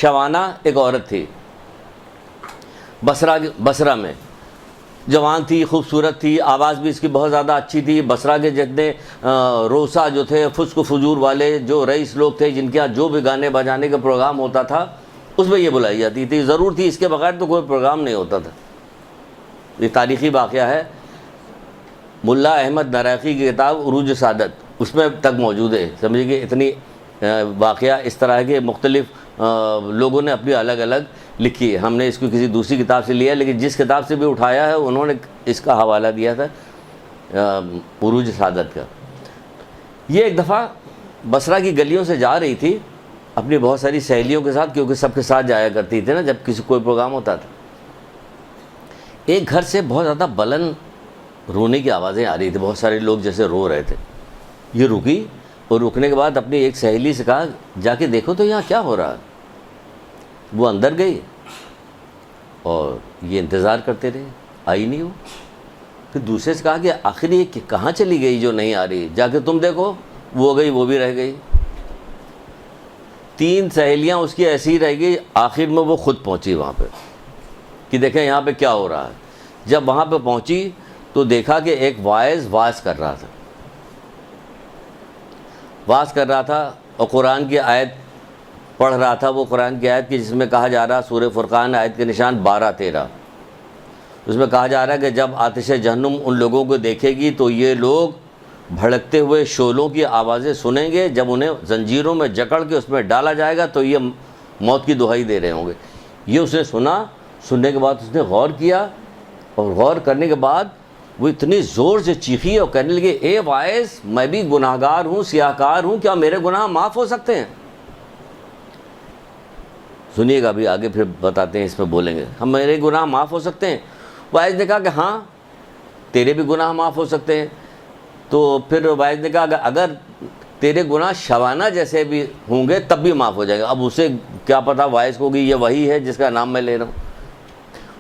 شوانہ ایک عورت تھی بصرہ میں، جوان تھی، خوبصورت تھی، آواز بھی اس کی بہت زیادہ اچھی تھی۔ بصرہ کے جتنے روسا جو تھے، فسق و فجور والے جو رئیس لوگ تھے، جن کے یہاں جو بھی گانے بجانے کا پروگرام ہوتا تھا اس میں یہ بلائی جاتی تھی، ضرور تھی، اس کے بغیر تو کوئی پروگرام نہیں ہوتا تھا۔ یہ تاریخی واقعہ ہے، ملا احمد نراقی کی کتاب عروج سعادت اس میں تک موجود ہے۔ سمجھے کہ اتنی واقعہ اس طرح کے مختلف لوگوں نے اپنی الگ الگ لکھی ہے۔ ہم نے اس کو کسی دوسری کتاب سے لیا، لیکن جس کتاب سے بھی اٹھایا ہے انہوں نے اس کا حوالہ دیا تھا عروج سعادت کا۔ یہ ایک دفعہ بصرہ کی گلیوں سے جا رہی تھی اپنی بہت ساری سہیلیوں کے ساتھ، کیونکہ سب کے ساتھ جایا کرتی تھی نا جب کسی کوئی پروگرام ہوتا تھا۔ ایک گھر سے بہت زیادہ بلند رونے کی آوازیں آ رہی تھی، بہت سارے لوگ جیسے رو رہے تھے۔ یہ رکی اور رکنے کے بعد اپنی ایک سہیلی سے کہا جا کے دیکھو تو یہاں کیا ہو رہا ہے۔ وہ اندر گئی اور یہ انتظار کرتے رہے، آئی نہیں ہو۔ پھر دوسرے سے کہا کہ آخر یہ کہاں چلی گئی جو نہیں آ رہی، جا کے تم دیکھو۔ وہ گئی، وہ بھی رہ گئی، 3 سہیلیاں اس کی ایسی ہی رہ گئی۔ آخر میں وہ خود پہنچی وہاں پہ کہ دیکھیں یہاں پہ کیا ہو رہا ہے۔ جب وہاں پہ پہنچی تو دیکھا کہ ایک واعظ کر رہا تھا اور قرآن کی آیت پڑھ رہا تھا۔ وہ قرآن کی آیت کی جس میں کہا جا رہا، سورہ فرقان آیت کے نشان 12-13، اس میں کہا جا رہا ہے کہ جب آتش جہنم ان لوگوں کو دیکھے گی تو یہ لوگ بھڑکتے ہوئے شعلوں کی آوازیں سنیں گے، جب انہیں زنجیروں میں جکڑ کے اس میں ڈالا جائے گا تو یہ موت کی دہائی دے رہے ہوں گے۔ یہ اس نے سننے کے بعد اس نے غور کیا، اور غور کرنے کے بعد وہ اتنی زور سے چیخی اور کہنے لگے اے واعظ، میں بھی گناہ گار ہوں، سیاہ کار ہوں، کیا میرے گناہ معاف ہو سکتے ہیں؟ سنیے گا، ابھی آگے پھر بتاتے ہیں، اس میں بولیں گے ہم میرے گناہ معاف ہو سکتے ہیں۔ واعظ نے کہا کہ ہاں تیرے بھی گناہ معاف ہو سکتے ہیں۔ تو پھر واعظ نے کہا کہ اگر تیرے گناہ شوانہ جیسے بھی ہوں گے تب بھی معاف ہو جائے گا۔ اب اسے کیا پتا واعظ کو کہ یہ وہی ہے جس کا نام میں لے رہا ہوں۔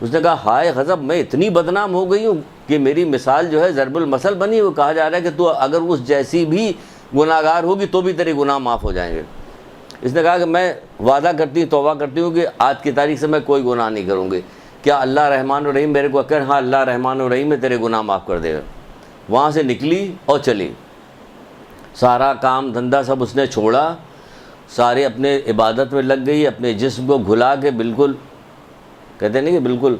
اس نے کہا ہائے غضب، میں اتنی بدنام ہو گئی ہوں کہ میری مثال جو ہے ضرب المثل بنی ہوئی۔ کہا جا رہا ہے کہ تو اگر اس جیسی بھی گناہ گار ہوگی تو بھی تیرے گناہ معاف ہو جائیں گے۔ اس نے کہا کہ میں وعدہ کرتی ہوں، توبہ کرتی ہوں کہ آج کی تاریخ سے میں کوئی گناہ نہیں کروں گی۔ کیا اللہ رحمان الرحیم میرے کو کہہ؟ ہاں اللہ رحمان الرحیم ہے، تیرے گناہ معاف کر دے گا۔ وہاں سے نکلی اور چلی، سارا کام دھندا سب اس نے چھوڑا، سارے اپنے عبادت میں لگ گئی، اپنے جسم کو گھلا کے بالکل کہتے نہیں کہ بالکل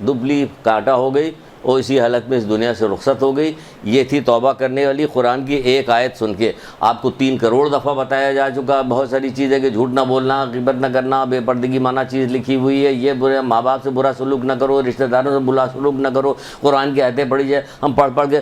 دبلی کانٹا ہو گئی، اور اسی حالت میں اس دنیا سے رخصت ہو گئی۔ یہ تھی توبہ کرنے والی۔ قرآن کی ایک آیت سن کے آپ کو 3 کروڑ دفعہ بتایا جا چکا بہت ساری چیزیں کہ جھوٹ نہ بولنا، غیبت نہ کرنا، بے پردگی مانا چیز لکھی ہوئی ہے، یہ برے ماں باپ سے برا سلوک نہ کرو، رشتہ داروں سے برا سلوک نہ کرو۔ قرآن کی آیتیں پڑھی جائے، ہم پڑھ کے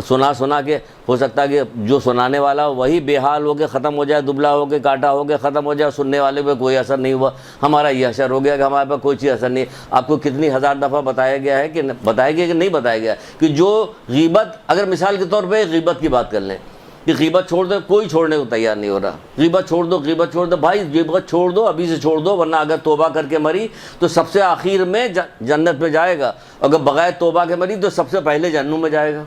سنا کے ہو سکتا ہے کہ جو سنانے والا وہی بے حال ہو کے ختم ہو جائے، دبلا ہو کے کاٹا ہو کے ختم ہو جائے، سننے والے پہ کوئی اثر نہیں ہوا۔ ہمارا یہ اثر ہو گیا کہ ہمارے پہ کوئی چیز اثر نہیں۔ آپ کو کتنی ہزار دفعہ بتایا گیا ہے کہ نہیں بتایا گیا کہ جو غیبت، اگر مثال کے طور پہ غیبت کی بات کر لیں کہ غیبت چھوڑ دو، کوئی چھوڑنے کو تیار نہیں ہو رہا۔ غیبت چھوڑ دو بھائی، غیبت چھوڑ دو، ابھی سے چھوڑ دو، ورنہ اگر توبہ کر کے مری تو سب سے آخر میں جنت میں جائے گا، اگر بغیر توبہ کے مری تو سب سے پہلے جہنم میں جائے گا۔